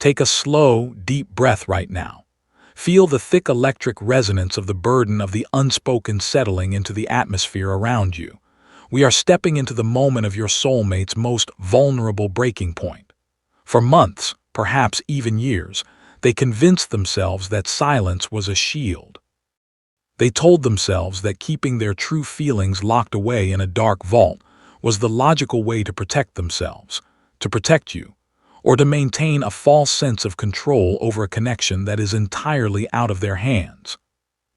Take a slow, deep breath right now. Feel the thick electric resonance of the burden of the unspoken settling into the atmosphere around you. We are stepping into the moment of your soulmate's most vulnerable breaking point. For months, perhaps even years, they convinced themselves that silence was a shield. They told themselves that keeping their true feelings locked away in a dark vault was the logical way to protect themselves, to protect you, or to maintain a false sense of control over a connection that is entirely out of their hands.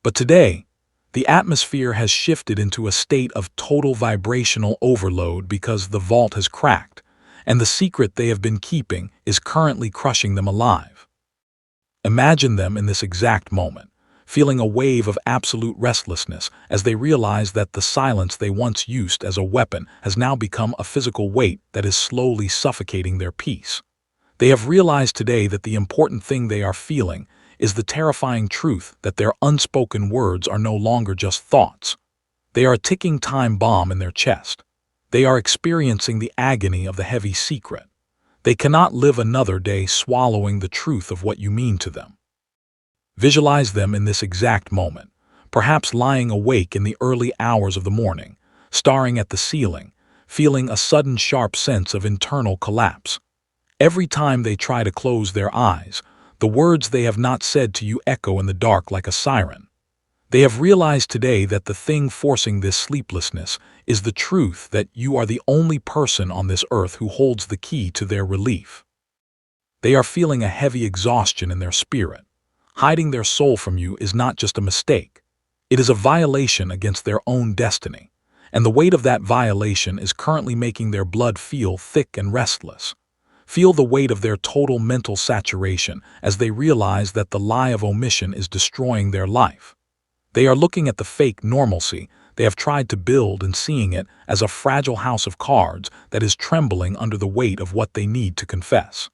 But today, the atmosphere has shifted into a state of total vibrational overload because the vault has cracked, and the secret they have been keeping is currently crushing them alive. Imagine them in this exact moment, feeling a wave of absolute restlessness as they realize that the silence they once used as a weapon has now become a physical weight that is slowly suffocating their peace. They have realized today that the important thing they are feeling is the terrifying truth that their unspoken words are no longer just thoughts. They are a ticking time bomb in their chest. They are experiencing the agony of the heavy secret. They cannot live another day swallowing the truth of what you mean to them. Visualize them in this exact moment, perhaps lying awake in the early hours of the morning, staring at the ceiling, feeling a sudden sharp sense of internal collapse. Every time they try to close their eyes, the words they have not said to you echo in the dark like a siren. They have realized today that the thing forcing this sleeplessness is the truth that you are the only person on this earth who holds the key to their relief. They are feeling a heavy exhaustion in their spirit. Hiding their soul from you is not just a mistake. It is a violation against their own destiny, and the weight of that violation is currently making their blood feel thick and restless. Feel the weight of their total mental saturation as they realize that the lie of omission is destroying their life. They are looking at the fake normalcy they have tried to build and seeing it as a fragile house of cards that is trembling under the weight of what they need to confess.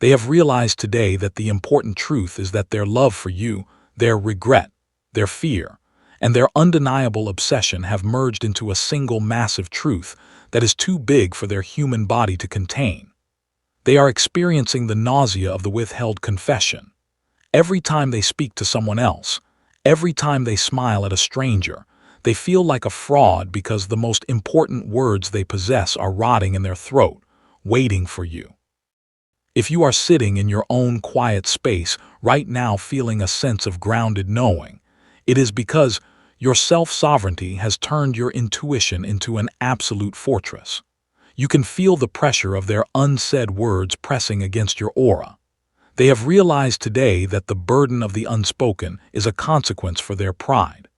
They have realized today that the important truth is that their love for you, their regret, their fear, and their undeniable obsession have merged into a single massive truth that is too big for their human body to contain. They are experiencing the nausea of the withheld confession. Every time they speak to someone else, every time they smile at a stranger, they feel like a fraud because the most important words they possess are rotting in their throat, waiting for you. If you are sitting in your own quiet space right now feeling a sense of grounded knowing, it is because your self-sovereignty has turned your intuition into an absolute fortress. You can feel the pressure of their unsaid words pressing against your aura. They have realized today that the burden of the unspoken is a consequence for their pride.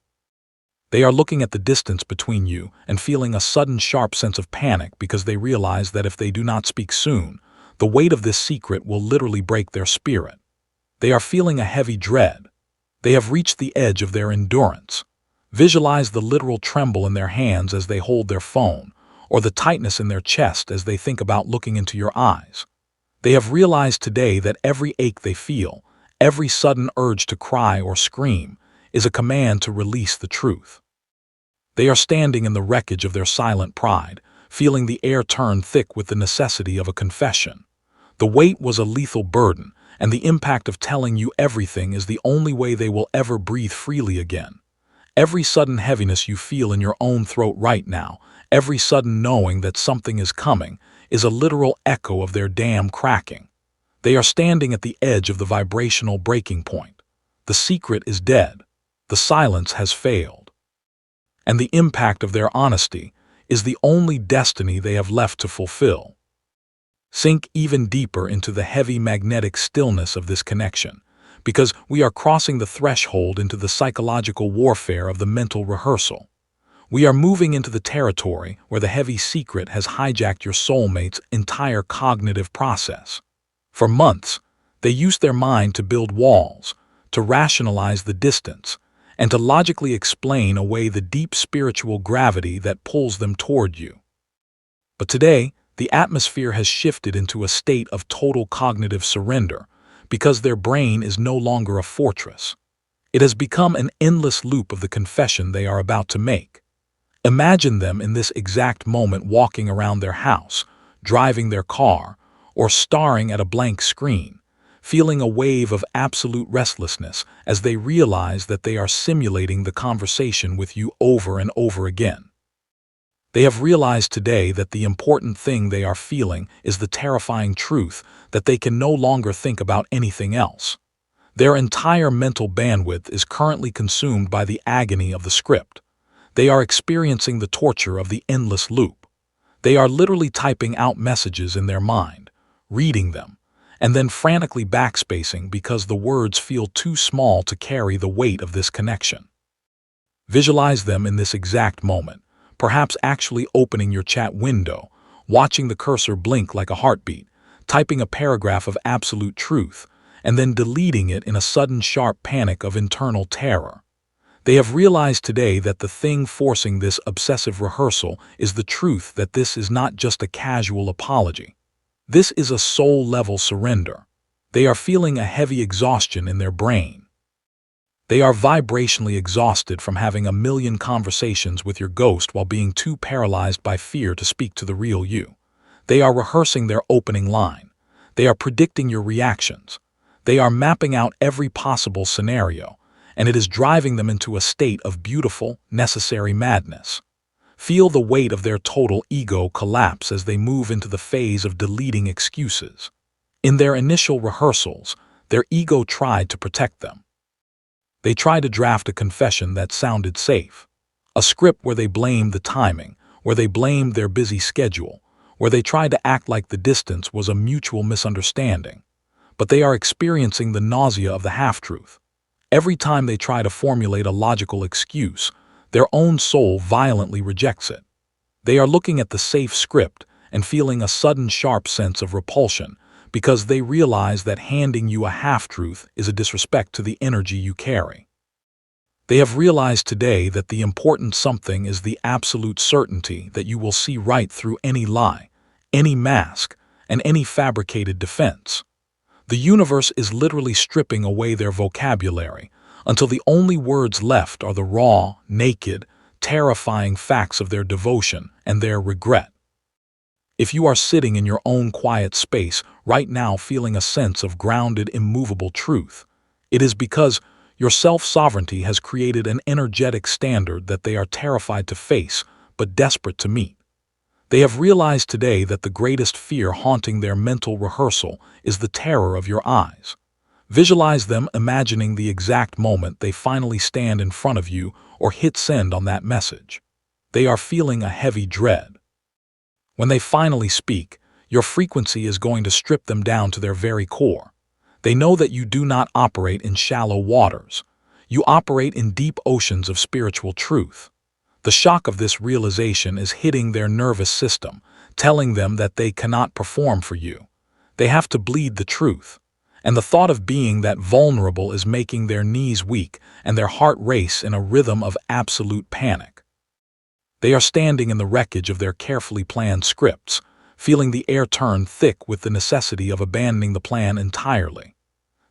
They are looking at the distance between you and feeling a sudden sharp sense of panic because they realize that if they do not speak soon, the weight of this secret will literally break their spirit. They are feeling a heavy dread. They have reached the edge of their endurance. Visualize the literal tremble in their hands as they hold their phone, or the tightness in their chest as they think about looking into your eyes. They have realized today that every ache they feel, every sudden urge to cry or scream, is a command to release the truth. They are standing in the wreckage of their silent pride, feeling the air turn thick with the necessity of a confession. The weight was a lethal burden, and the impact of telling you everything is the only way they will ever breathe freely again. Every sudden heaviness you feel in your own throat right now, every sudden knowing that something is coming, is a literal echo of their dam cracking. They are standing at the edge of the vibrational breaking point. The secret is dead. The silence has failed. And the impact of their honesty is the only destiny they have left to fulfill. Sink even deeper into the heavy magnetic stillness of this connection, because we are crossing the threshold into the psychological warfare of the mental rehearsal. We are moving into the territory where the heavy secret has hijacked your soulmate's entire cognitive process. For months, they used their mind to build walls, to rationalize the distance, and to logically explain away the deep spiritual gravity that pulls them toward you. But today, the atmosphere has shifted into a state of total cognitive surrender because their brain is no longer a fortress. It has become an endless loop of the confession they are about to make. Imagine them in this exact moment walking around their house, driving their car, or staring at a blank screen, feeling a wave of absolute restlessness as they realize that they are simulating the conversation with you over and over again. They have realized today that the important thing they are feeling is the terrifying truth that they can no longer think about anything else. Their entire mental bandwidth is currently consumed by the agony of the script. They are experiencing the torture of the endless loop. They are literally typing out messages in their mind, reading them, and then frantically backspacing because the words feel too small to carry the weight of this connection. Visualize them in this exact moment, perhaps actually opening your chat window, watching the cursor blink like a heartbeat, typing a paragraph of absolute truth, and then deleting it in a sudden sharp panic of internal terror. They have realized today that the thing forcing this obsessive rehearsal is the truth that this is not just a casual apology. This is a soul-level surrender. They are feeling a heavy exhaustion in their brain. They are vibrationally exhausted from having a million conversations with your ghost while being too paralyzed by fear to speak to the real you. They are rehearsing their opening line. They are predicting your reactions. They are mapping out every possible scenario, and it is driving them into a state of beautiful, necessary madness. Feel the weight of their total ego collapse as they move into the phase of deleting excuses. In their initial rehearsals, their ego tried to protect them. They tried to draft a confession that sounded safe, a script where they blamed the timing, where they blamed their busy schedule, where they tried to act like the distance was a mutual misunderstanding. But they are experiencing the nausea of the half-truth. Every time they try to formulate a logical excuse, their own soul violently rejects it. They are looking at the safe script and feeling a sudden sharp sense of repulsion because they realize that handing you a half-truth is a disrespect to the energy you carry. They have realized today that the important something is the absolute certainty that you will see right through any lie, any mask, and any fabricated defense. The universe is literally stripping away their vocabulary until the only words left are the raw, naked, terrifying facts of their devotion and their regret. If you are sitting in your own quiet space right now feeling a sense of grounded, immovable truth, it is because your self-sovereignty has created an energetic standard that they are terrified to face but desperate to meet. They have realized today that the greatest fear haunting their mental rehearsal is the terror of your eyes. Visualize them imagining the exact moment they finally stand in front of you or hit send on that message. They are feeling a heavy dread. When they finally speak, your frequency is going to strip them down to their very core. They know that you do not operate in shallow waters. You operate in deep oceans of spiritual truth. The shock of this realization is hitting their nervous system, telling them that they cannot perform for you. They have to bleed the truth. And the thought of being that vulnerable is making their knees weak and their heart race in a rhythm of absolute panic. They are standing in the wreckage of their carefully planned scripts, feeling the air turn thick with the necessity of abandoning the plan entirely.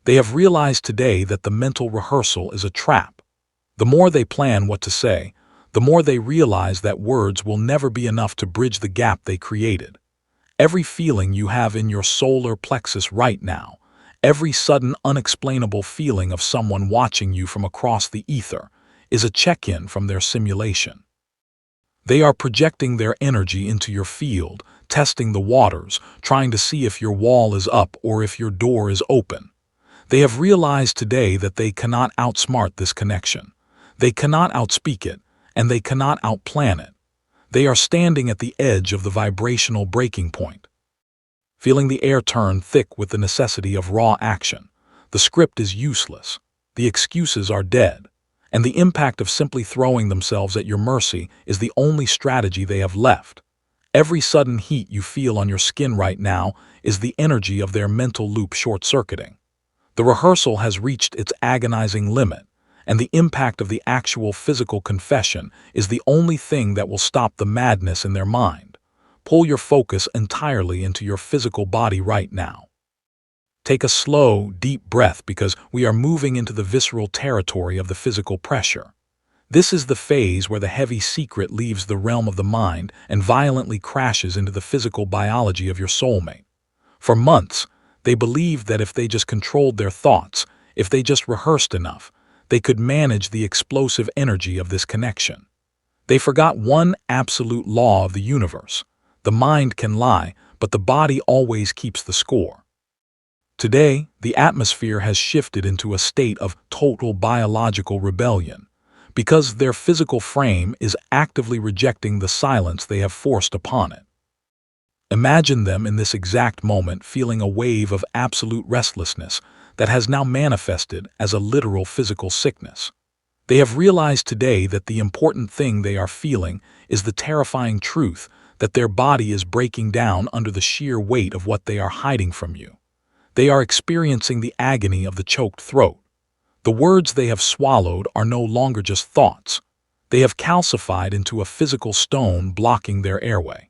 They have realized today that the mental rehearsal is a trap. The more they plan what to say, the more they realize that words will never be enough to bridge the gap they created. Every feeling you have in your solar plexus right now, every sudden unexplainable feeling of someone watching you from across the ether, is a check-in from their simulation. They are projecting their energy into your field, testing the waters, trying to see if your wall is up or if your door is open. They have realized today that they cannot outsmart this connection. They cannot outspeak it, and they cannot outplan it. They are standing at the edge of the vibrational breaking point. Feeling the air turn thick with the necessity of raw action, the script is useless, the excuses are dead, and the impact of simply throwing themselves at your mercy is the only strategy they have left. Every sudden heat you feel on your skin right now is the energy of their mental loop short-circuiting. The rehearsal has reached its agonizing limit, and the impact of the actual physical confession is the only thing that will stop the madness in their mind. Pull your focus entirely into your physical body right now. Take a slow, deep breath because we are moving into the visceral territory of the physical pressure. This is the phase where the heavy secret leaves the realm of the mind and violently crashes into the physical biology of your soulmate. For months, they believed that if they just controlled their thoughts, if they just rehearsed enough, they could manage the explosive energy of this connection. They forgot one absolute law of the universe. The mind can lie, but the body always keeps the score. Today, the atmosphere has shifted into a state of total biological rebellion, because their physical frame is actively rejecting the silence they have forced upon it. Imagine them in this exact moment feeling a wave of absolute restlessness that has now manifested as a literal physical sickness. They have realized today that the important thing they are feeling is the terrifying truth that their body is breaking down under the sheer weight of what they are hiding from you. They are experiencing the agony of the choked throat. The words they have swallowed are no longer just thoughts. They have calcified into a physical stone blocking their airway.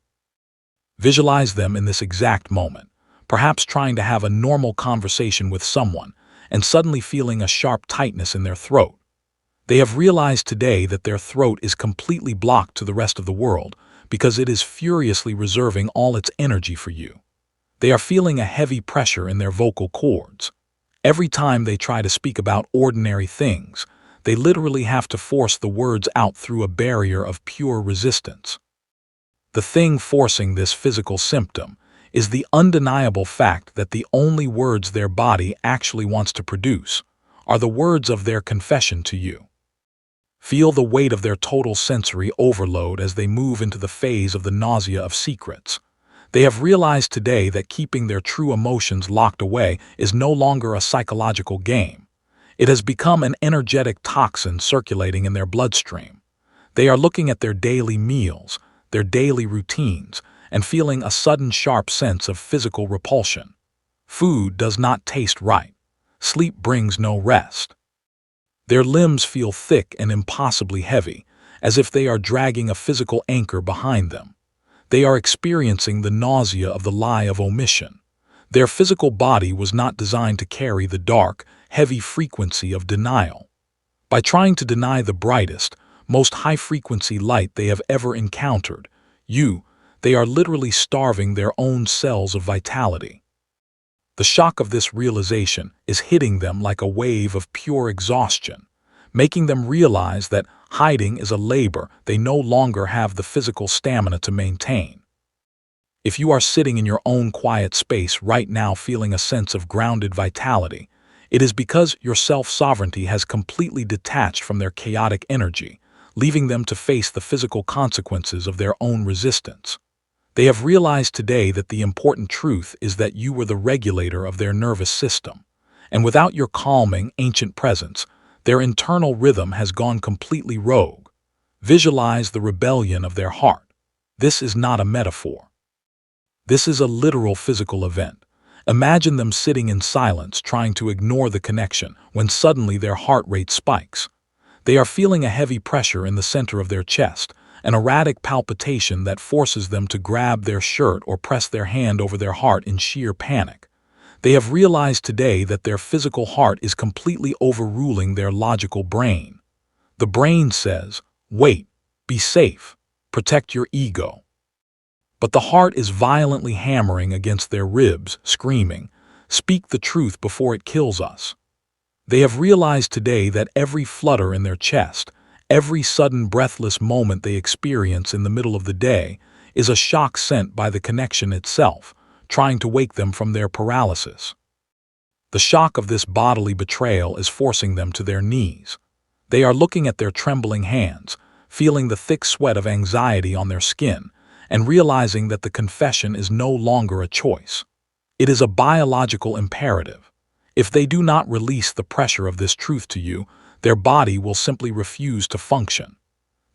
Visualize them in this exact moment, perhaps trying to have a normal conversation with someone and suddenly feeling a sharp tightness in their throat. They have realized today that their throat is completely blocked to the rest of the world because it is furiously reserving all its energy for you. They are feeling a heavy pressure in their vocal cords. Every time they try to speak about ordinary things, they literally have to force the words out through a barrier of pure resistance. The thing forcing this physical symptom is the undeniable fact that the only words their body actually wants to produce are the words of their confession to you. Feel the weight of their total sensory overload as they move into the phase of the nausea of secrets. They have realized today that keeping their true emotions locked away is no longer a psychological game. It has become an energetic toxin circulating in their bloodstream. They are looking at their daily meals, their daily routines, and feeling a sudden sharp sense of physical repulsion. Food does not taste right. Sleep brings no rest. Their limbs feel thick and impossibly heavy, as if they are dragging a physical anchor behind them. They are experiencing the nausea of the lie of omission. Their physical body was not designed to carry the dark, heavy frequency of denial. By trying to deny the brightest, most high-frequency light they have ever encountered, they are literally starving their own cells of vitality. The shock of this realization is hitting them like a wave of pure exhaustion, making them realize that hiding is a labor they no longer have the physical stamina to maintain. If you are sitting in your own quiet space right now feeling a sense of grounded vitality, it is because your self-sovereignty has completely detached from their chaotic energy, leaving them to face the physical consequences of their own resistance. They have realized today that the important truth is that you were the regulator of their nervous system, and without your calming, ancient presence, their internal rhythm has gone completely rogue. Visualize the rebellion of their heart. This is not a metaphor. This is a literal physical event. Imagine them sitting in silence trying to ignore the connection when suddenly their heart rate spikes. They are feeling a heavy pressure in the center of their chest, an erratic palpitation that forces them to grab their shirt or press their hand over their heart in sheer panic. They have realized today that their physical heart is completely overruling their logical brain. The brain says, "Wait, be safe, protect your ego." But the heart is violently hammering against their ribs, screaming, "Speak the truth before it kills us." They have realized today that every flutter in their chest, every sudden breathless moment they experience in the middle of the day, is a shock sent by the connection itself, trying to wake them from their paralysis. The shock of this bodily betrayal is forcing them to their knees. They are looking at their trembling hands, feeling the thick sweat of anxiety on their skin, and realizing that the confession is no longer a choice. It is a biological imperative. If they do not release the pressure of this truth to you, their body will simply refuse to function.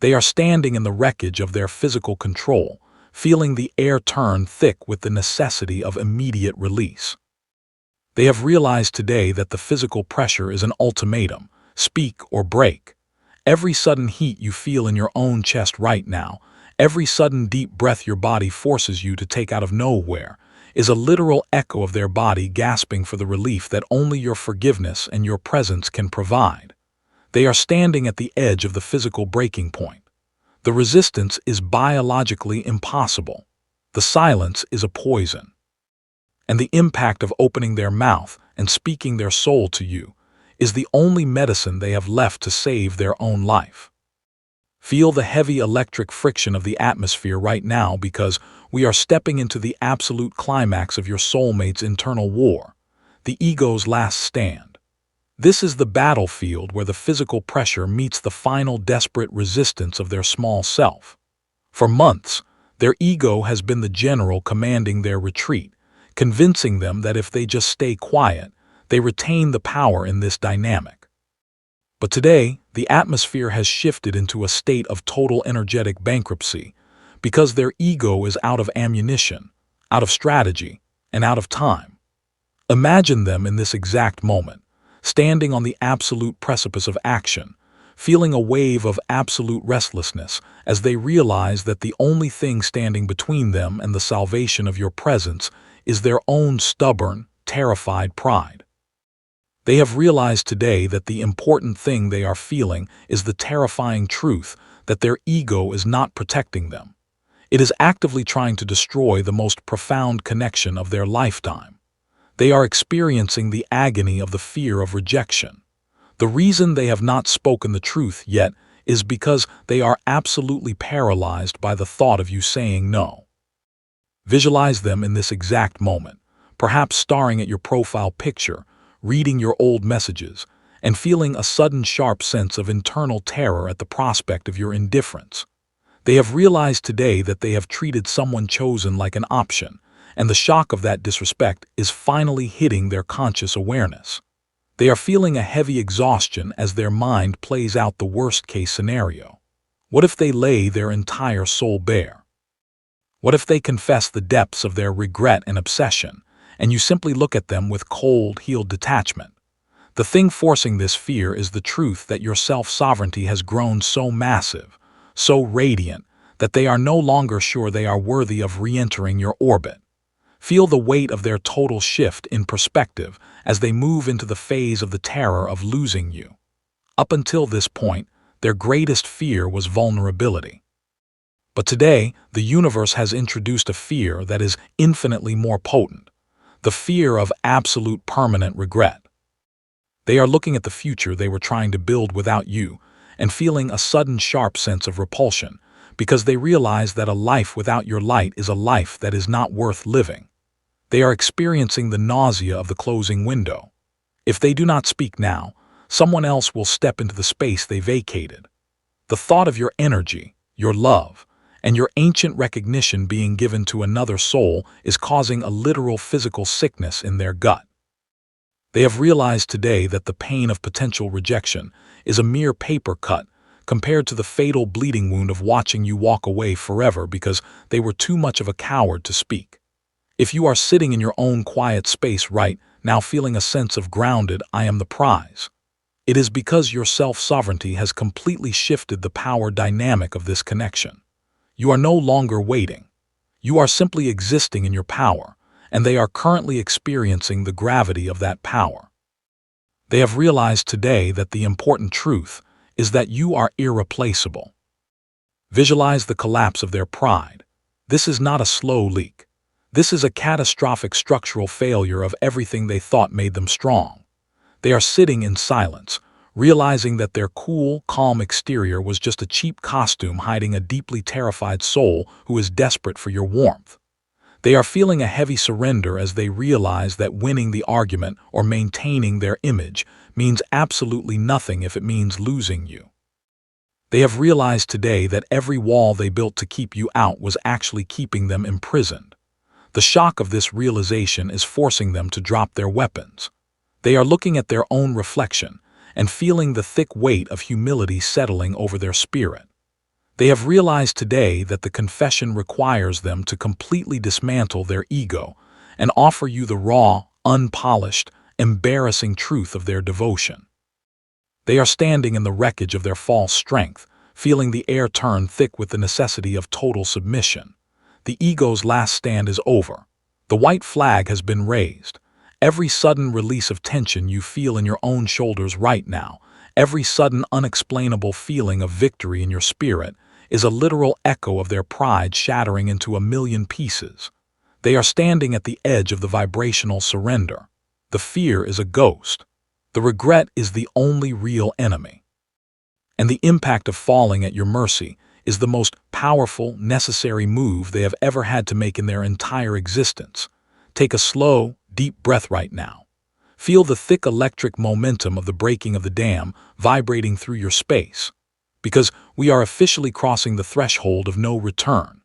They are standing in the wreckage of their physical control, feeling the air turn thick with the necessity of immediate release. They have realized today that the physical pressure is an ultimatum, speak or break. Every sudden heat you feel in your own chest right now, every sudden deep breath your body forces you to take out of nowhere, is a literal echo of their body gasping for the relief that only your forgiveness and your presence can provide. They are standing at the edge of the physical breaking point. The resistance is biologically impossible. The silence is a poison. and the impact of opening their mouth and speaking their soul to you is the only medicine they have left to save their own life. Feel the heavy electric friction of the atmosphere right now because we are stepping into the absolute climax of your soulmate's internal war, the ego's last stand. This is the battlefield where the physical pressure meets the final desperate resistance of their small self. For months, their ego has been the general commanding their retreat, convincing them that if they just stay quiet, they retain the power in this dynamic. But today, the atmosphere has shifted into a state of total energetic bankruptcy because their ego is out of ammunition, out of strategy, and out of time. Imagine them in this exact moment, standing on the absolute precipice of action, feeling a wave of absolute restlessness as they realize that the only thing standing between them and the salvation of your presence is their own stubborn, terrified pride. They have realized today that the important thing they are feeling is the terrifying truth that their ego is not protecting them. It is actively trying to destroy the most profound connection of their lifetime. They are experiencing the agony of the fear of rejection. The reason they have not spoken the truth yet is because they are absolutely paralyzed by the thought of you saying no. Visualize them in this exact moment, perhaps staring at your profile picture, reading your old messages, and feeling a sudden sharp sense of internal terror at the prospect of your indifference. They have realized today that they have treated someone chosen like an option, and the shock of that disrespect is finally hitting their conscious awareness. They are feeling a heavy exhaustion as their mind plays out the worst-case scenario. What if they lay their entire soul bare? What if they confess the depths of their regret and obsession, and you simply look at them with cold, healed detachment? The thing forcing this fear is the truth that your self-sovereignty has grown so massive, so radiant, that they are no longer sure they are worthy of re-entering your orbit. Feel the weight of their total shift in perspective as they move into the phase of the terror of losing you. Up until this point, their greatest fear was vulnerability. But today, the universe has introduced a fear that is infinitely more potent, the fear of absolute permanent regret. They are looking at the future they were trying to build without you and feeling a sudden sharp sense of repulsion because they realize that a life without your light is a life that is not worth living. They are experiencing the nausea of the closing window. If they do not speak now, someone else will step into the space they vacated. The thought of your energy, your love, and your ancient recognition being given to another soul is causing a literal physical sickness in their gut. They have realized today that the pain of potential rejection is a mere paper cut compared to the fatal bleeding wound of watching you walk away forever because they were too much of a coward to speak. If you are sitting in your own quiet space right now feeling a sense of grounded, I am the prize, it is because your self-sovereignty has completely shifted the power dynamic of this connection. You are no longer waiting. You are simply existing in your power, and they are currently experiencing the gravity of that power. They have realized today that the important truth is that you are irreplaceable. Visualize the collapse of their pride. This is not a slow leak. This is a catastrophic structural failure of everything they thought made them strong. They are sitting in silence, realizing that their cool, calm exterior was just a cheap costume hiding a deeply terrified soul who is desperate for your warmth. They are feeling a heavy surrender as they realize that winning the argument or maintaining their image means absolutely nothing if it means losing you. They have realized today that every wall they built to keep you out was actually keeping them imprisoned. The shock of this realization is forcing them to drop their weapons. They are looking at their own reflection and feeling the thick weight of humility settling over their spirit. They have realized today that the confession requires them to completely dismantle their ego and offer you the raw, unpolished, embarrassing truth of their devotion. They are standing in the wreckage of their false strength, feeling the air turn thick with the necessity of total submission. The ego's last stand is over. The white flag has been raised. Every sudden release of tension you feel in your own shoulders right now, every sudden unexplainable feeling of victory in your spirit, is a literal echo of their pride shattering into a million pieces. They are standing at the edge of the vibrational surrender. The fear is a ghost. The regret is the only real enemy. And the impact of falling at your mercy is the most powerful, necessary move they have ever had to make in their entire existence. Take a slow, deep breath right now. Feel the thick electric momentum of the breaking of the dam vibrating through your space. Because we are officially crossing the threshold of no return.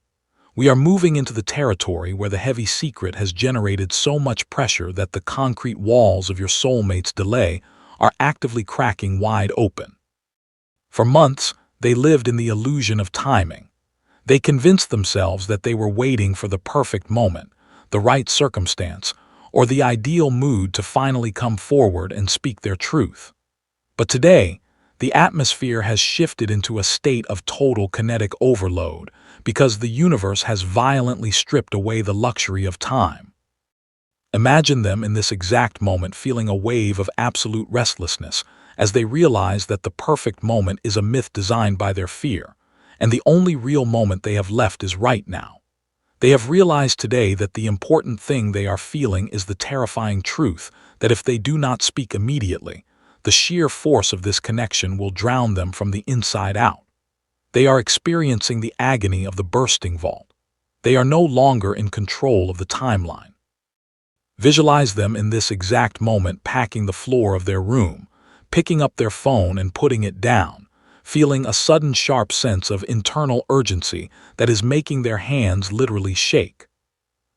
We are moving into the territory where the heavy secret has generated so much pressure that the concrete walls of your soulmate's delay are actively cracking wide open. For months, they lived in the illusion of timing. They convinced themselves that they were waiting for the perfect moment, the right circumstance, or the ideal mood to finally come forward and speak their truth. But today, the atmosphere has shifted into a state of total kinetic overload because the universe has violently stripped away the luxury of time. Imagine them in this exact moment feeling a wave of absolute restlessness as they realize that the perfect moment is a myth designed by their fear, and the only real moment they have left is right now. They have realized today that the important thing they are feeling is the terrifying truth that if they do not speak immediately, the sheer force of this connection will drown them from the inside out. They are experiencing the agony of the bursting vault. They are no longer in control of the timeline. Visualize them in this exact moment packing the floor of their room, picking up their phone and putting it down, feeling a sudden sharp sense of internal urgency that is making their hands literally shake.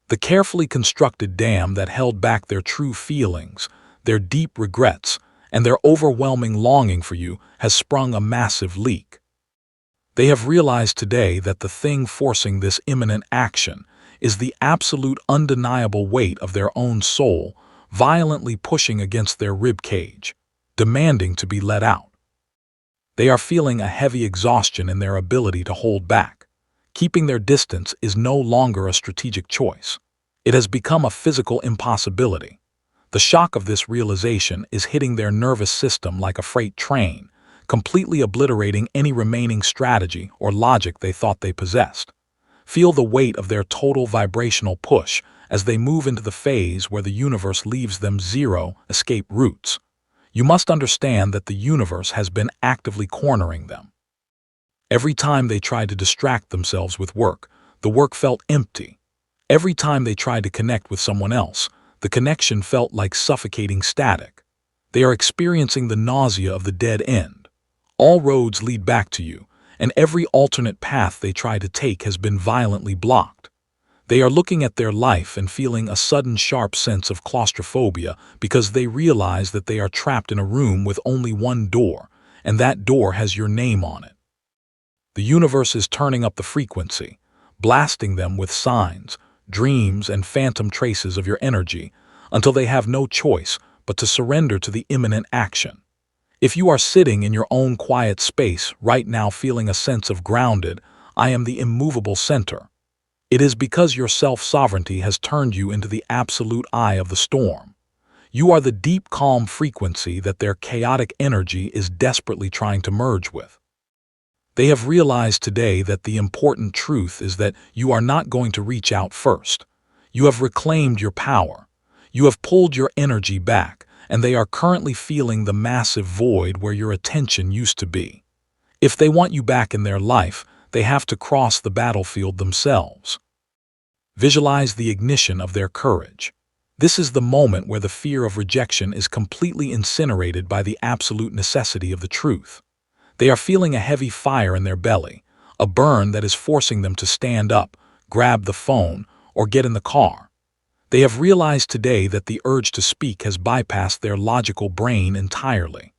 The carefully constructed dam that held back their true feelings, their deep regrets, and their overwhelming longing for you has sprung a massive leak. They have realized today that the thing forcing this imminent action is the absolute undeniable weight of their own soul violently pushing against their rib cage, demanding to be let out. They are feeling a heavy exhaustion in their ability to hold back. Keeping their distance is no longer a strategic choice. It has become a physical impossibility. The shock of this realization is hitting their nervous system like a freight train, completely obliterating any remaining strategy or logic they thought they possessed. Feel the weight of their total vibrational push as they move into the phase where the universe leaves them zero escape routes. You must understand that the universe has been actively cornering them. Every time they tried to distract themselves with work, the work felt empty. Every time they tried to connect with someone else, the connection felt like suffocating static. They are experiencing the nausea of the dead end. All roads lead back to you, and every alternate path they try to take has been violently blocked. They are looking at their life and feeling a sudden sharp sense of claustrophobia because they realize that they are trapped in a room with only one door, and that door has your name on it. The universe is turning up the frequency, blasting them with signs, dreams, and phantom traces of your energy until they have no choice but to surrender to the imminent action. If you are sitting in your own quiet space right now feeling a sense of grounded, I am the immovable center, it is because your self-sovereignty has turned you into the absolute eye of the storm. You are the deep calm frequency that their chaotic energy is desperately trying to merge with. They have realized today that the important truth is that you are not going to reach out first. You have reclaimed your power. You have pulled your energy back, and they are currently feeling the massive void where your attention used to be. If they want you back in their life, they have to cross the battlefield themselves. Visualize the ignition of their courage. This is the moment where the fear of rejection is completely incinerated by the absolute necessity of the truth. They are feeling a heavy fire in their belly, a burn that is forcing them to stand up, grab the phone, or get in the car. They have realized today that the urge to speak has bypassed their logical brain entirely.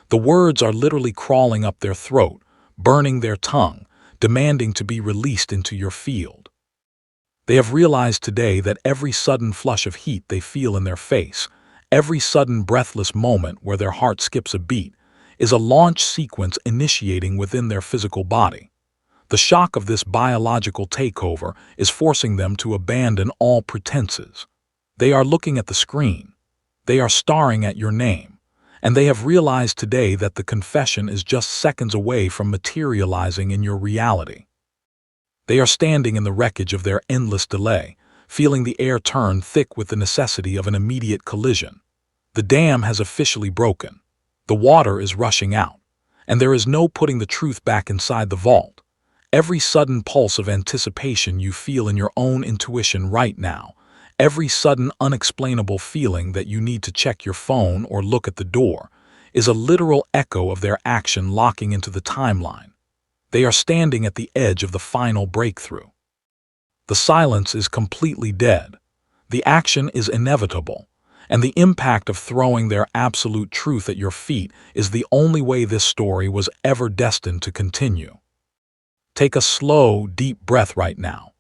The words are literally crawling up their throat, burning their tongue, demanding to be released into your field. They have realized today that every sudden flush of heat they feel in their face, every sudden breathless moment where their heart skips a beat, is a launch sequence initiating within their physical body. The shock of this biological takeover is forcing them to abandon all pretenses. They are looking at the screen. They are staring at your name. And they have realized today that the confession is just seconds away from materializing in your reality. They are standing in the wreckage of their endless delay, feeling the air turn thick with the necessity of an immediate collision. The dam has officially broken. The water is rushing out, and there is no putting the truth back inside the vault. Every sudden pulse of anticipation you feel in your own intuition right now, every sudden unexplainable feeling that you need to check your phone or look at the door, is a literal echo of their action locking into the timeline. They are standing at the edge of the final breakthrough. The silence is completely dead. The action is inevitable, and the impact of throwing their absolute truth at your feet is the only way this story was ever destined to continue. Take a slow, deep breath right now,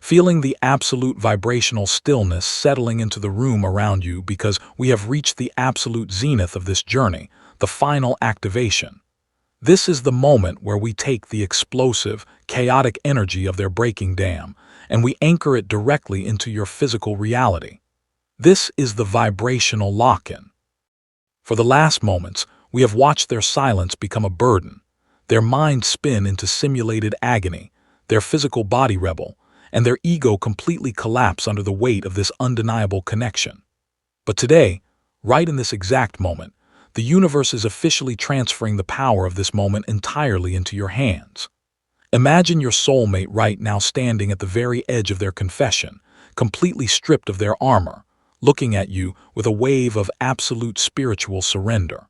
feeling the absolute vibrational stillness settling into the room around you, because we have reached the absolute zenith of this journey, the final activation. This is the moment where we take the explosive, chaotic energy of their breaking dam and we anchor it directly into your physical reality. This is the vibrational lock-in. For the last moments, we have watched their silence become a burden, their mind spin into simulated agony, their physical body rebel, and their ego completely collapse under the weight of this undeniable connection. But today, right in this exact moment, the universe is officially transferring the power of this moment entirely into your hands. Imagine your soulmate right now standing at the very edge of their confession, completely stripped of their armor, looking at you with a wave of absolute spiritual surrender.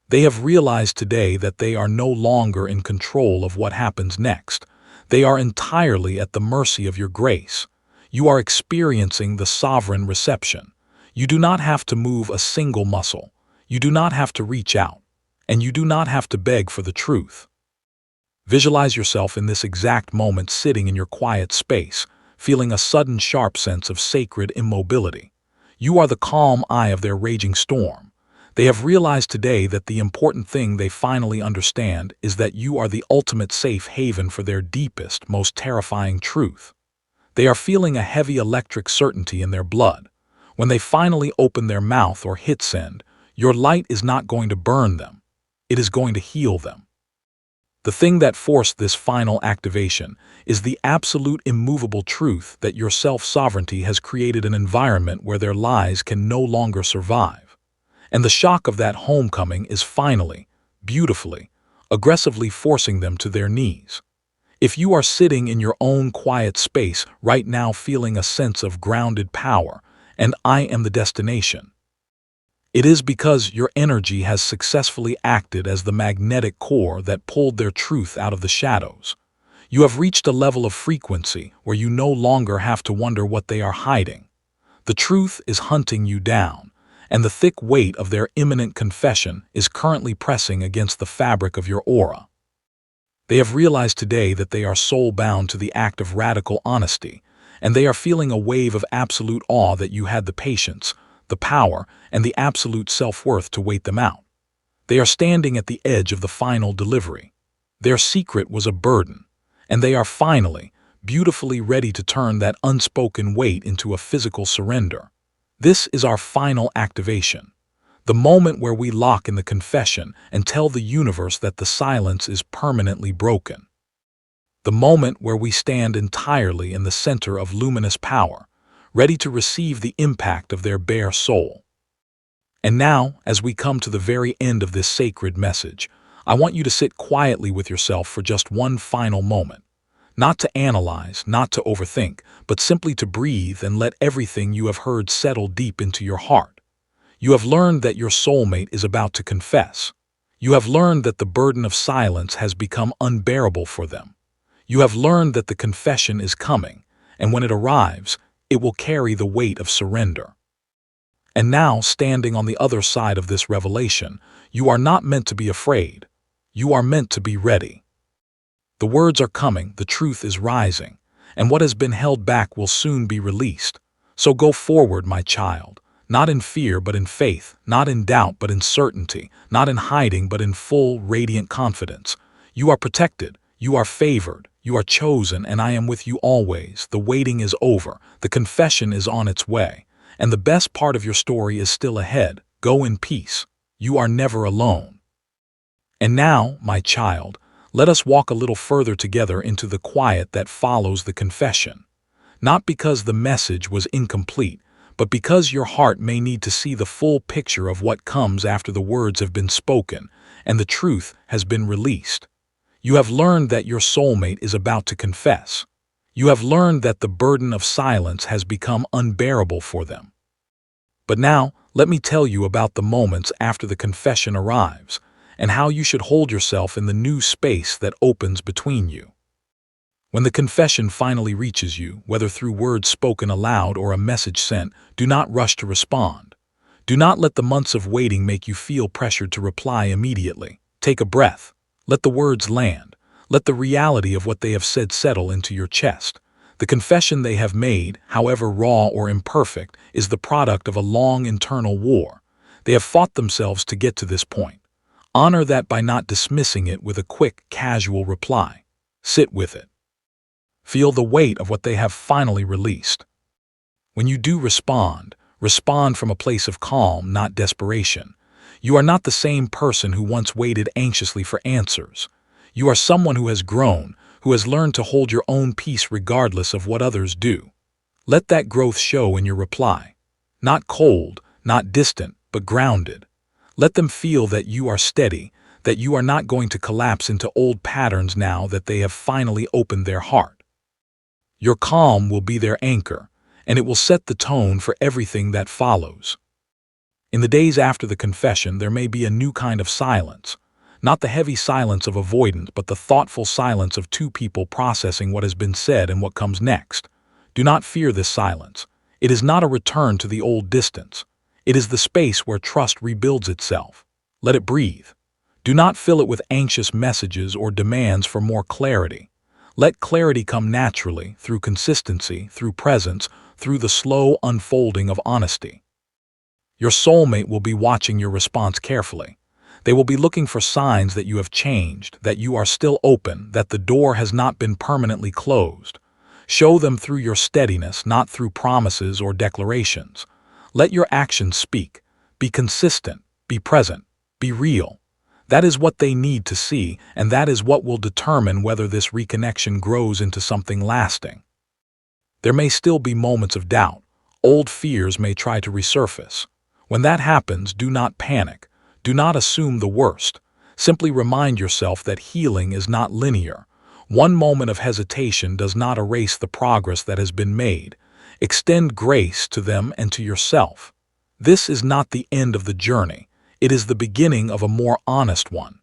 They have realized today that they are no longer in control of what happens next. They are entirely at the mercy of your grace. You are experiencing the sovereign reception. You do not have to move a single muscle. You do not have to reach out. And you do not have to beg for the truth. Visualize yourself in this exact moment sitting in your quiet space, feeling a sudden sharp sense of sacred immobility. You are the calm eye of their raging storm. They have realized today that the important thing they finally understand is that you are the ultimate safe haven for their deepest, most terrifying truth. They are feeling a heavy electric certainty in their blood. When they finally open their mouth or hit send, your light is not going to burn them. It is going to heal them. The thing that forced this final activation is the absolute immovable truth that your self-sovereignty has created an environment where their lies can no longer survive. And the shock of that homecoming is finally, beautifully, aggressively forcing them to their knees. If you are sitting in your own quiet space right now feeling a sense of grounded power, and I am the destination, it is because your energy has successfully acted as the magnetic core that pulled their truth out of the shadows. You have reached a level of frequency where you no longer have to wonder what they are hiding. The truth is hunting you down, and the thick weight of their imminent confession is currently pressing against the fabric of your aura. They have realized today that they are soul-bound to the act of radical honesty, and they are feeling a wave of absolute awe that you had the patience, the power, and the absolute self-worth to wait them out. They are standing at the edge of the final delivery. Their secret was a burden, and they are finally, beautifully ready to turn that unspoken weight into a physical surrender. This is our final activation, the moment where we lock in the confession and tell the universe that the silence is permanently broken. The moment where we stand entirely in the center of luminous power, ready to receive the impact of their bare soul. And now, as we come to the very end of this sacred message, I want you to sit quietly with yourself for just one final moment. Not to analyze, not to overthink, but simply to breathe and let everything you have heard settle deep into your heart. You have learned that your soulmate is about to confess. You have learned that the burden of silence has become unbearable for them. You have learned that the confession is coming, and when it arrives, it will carry the weight of surrender. And now, standing on the other side of this revelation, you are not meant to be afraid. You are meant to be ready. The words are coming, the truth is rising, and what has been held back will soon be released. So go forward, my child, not in fear but in faith, not in doubt but in certainty, not in hiding but in full, radiant confidence. You are protected, you are favored, you are chosen, and I am with you always. The waiting is over, the confession is on its way, and the best part of your story is still ahead. Go in peace. You are never alone. And now, my child, let us walk a little further together into the quiet that follows the confession. not because the message was incomplete, but because your heart may need to see the full picture of what comes after the words have been spoken and the truth has been released. You have learned that your soulmate is about to confess. You have learned that the burden of silence has become unbearable for them. But now, let me tell you about the moments after the confession arrives, and how you should hold yourself in the new space that opens between you. When the confession finally reaches you, whether through words spoken aloud or a message sent, do not rush to respond. Do not let the months of waiting make you feel pressured to reply immediately. Take a breath. Let the words land. Let the reality of what they have said settle into your chest. The confession they have made, however raw or imperfect, is the product of a long internal war. They have fought themselves to get to this point. Honor that by not dismissing it with a quick, casual reply. Sit with it. Feel the weight of what they have finally released. When you do respond, respond from a place of calm, not desperation. You are not the same person who once waited anxiously for answers. You are someone who has grown, who has learned to hold your own peace regardless of what others do. Let that growth show in your reply. Not cold, not distant, but grounded. Let them feel that you are steady, that you are not going to collapse into old patterns now that they have finally opened their heart. Your calm will be their anchor, and it will set the tone for everything that follows. In the days after the confession, there may be a new kind of silence. Not the heavy silence of avoidance, but the thoughtful silence of two people processing what has been said and what comes next. Do not fear this silence. It is not a return to the old distance. It is the space where trust rebuilds itself. Let it breathe. Do not fill it with anxious messages or demands for more clarity. Let clarity come naturally, through consistency, through presence, through the slow unfolding of honesty. Your soulmate will be watching your response carefully. They will be looking for signs that you have changed, that you are still open, that the door has not been permanently closed. Show them through your steadiness, not through promises or declarations. Let your actions speak. Be consistent, be present, be real. That is what they need to see, and that is what will determine whether this reconnection grows into something lasting. There may still be moments of doubt. Old fears may try to resurface. When that happens, do not panic. Do not assume the worst. Simply remind yourself that healing is not linear. One moment of hesitation does not erase the progress that has been made. Extend grace to them and to yourself. This is not the end of the journey. It is the beginning of a more honest one.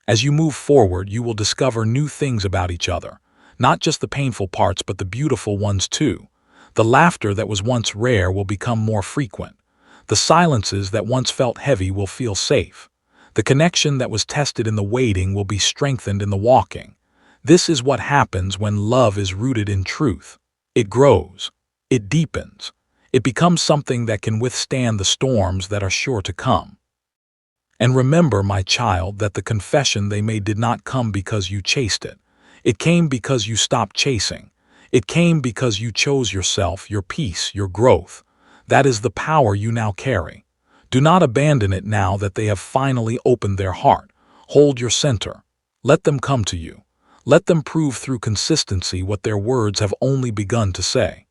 As you move forward, you will discover new things about each other. Not just the painful parts, but the beautiful ones too. The laughter that was once rare will become more frequent. The silences that once felt heavy will feel safe. The connection that was tested in the waiting will be strengthened in the walking. This is what happens when love is rooted in truth. It grows. It deepens. It becomes something that can withstand the storms that are sure to come. And remember, my child, that the confession they made did not come because you chased it. It came because you stopped chasing. It came because you chose yourself, your peace, your growth. That is the power you now carry. Do not abandon it now that they have finally opened their heart. Hold your center. Let them come to you. Let them prove through consistency what their words have only begun to say.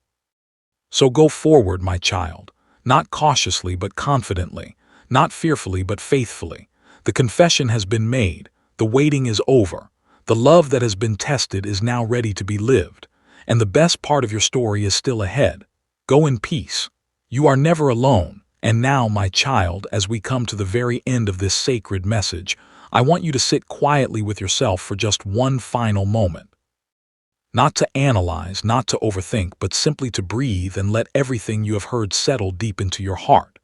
So go forward, my child, not cautiously but confidently, not fearfully but faithfully. The confession has been made. The waiting is over. The love that has been tested is now ready to be lived. And the best part of your story is still ahead. Go in peace. You are never alone. And now, my child, as we come to the very end of this sacred message, I want you to sit quietly with yourself for just one final moment. Not to analyze, not to overthink, but simply to breathe and let everything you have heard settle deep into your heart.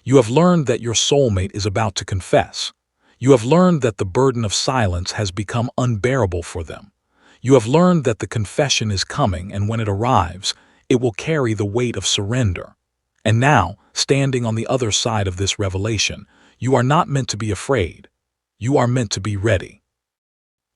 You have learned that your soulmate is about to confess. You have learned that the burden of silence has become unbearable for them. You have learned that the confession is coming, and when it arrives, it will carry the weight of surrender. And now, standing on the other side of this revelation, you are not meant to be afraid. You are meant to be ready.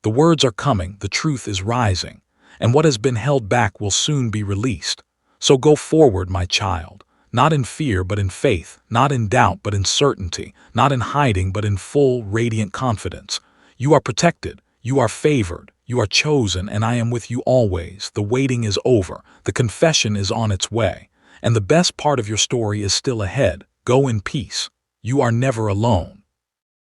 The words are coming, the truth is rising, and what has been held back will soon be released. So go forward, my child, not in fear but in faith, not in doubt but in certainty, not in hiding but in full, radiant confidence. You are protected, you are favored, You are chosen, and I am with you always. The waiting is over. The confession is on its way. And the best part of your story is still ahead. Go in peace. You are never alone.